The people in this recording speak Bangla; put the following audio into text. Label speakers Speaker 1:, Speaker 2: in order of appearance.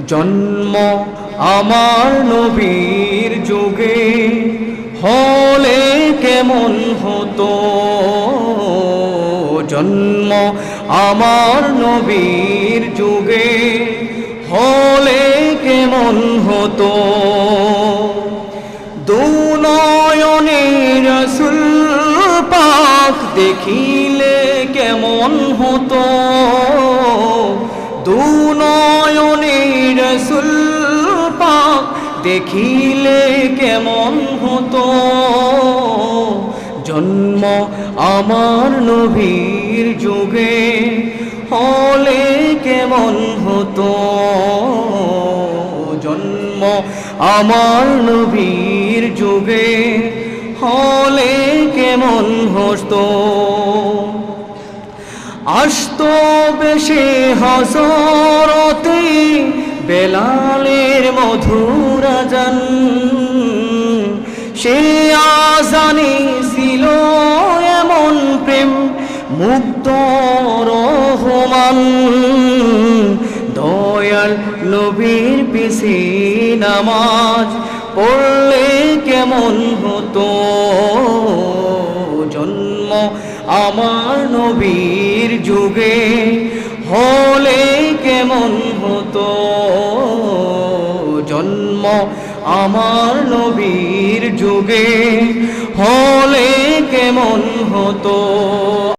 Speaker 1: জন্ম আমার নবীর যুগে হলে কেমন হতো, জন্ম আমার নবীর যুগে হলে কেমন হতো। দুনয়নে রাসূল পাক দেখিলে কেমন হতো, দুনয়নে রাসূল পাক দেখিলে কেমন হতো। জন্ম আমার নবীর যুগে হলে কেমন হতো, জন্ম আমার নবীর যুগে হলে কেমন হতো। আসতো বেশে হযরতে বেলালের মধুর আযান, সে আযানে ছিল এমন প্রেম মুগ্ধ রহমান। দয়াল নবীর পিছে নামাজ পড়লে কেমন হতো, জন্ম আমার নবীর যুগে হলে কেমন হতো, জন্ম আমার নবীর যুগে হলে কেমন হতো।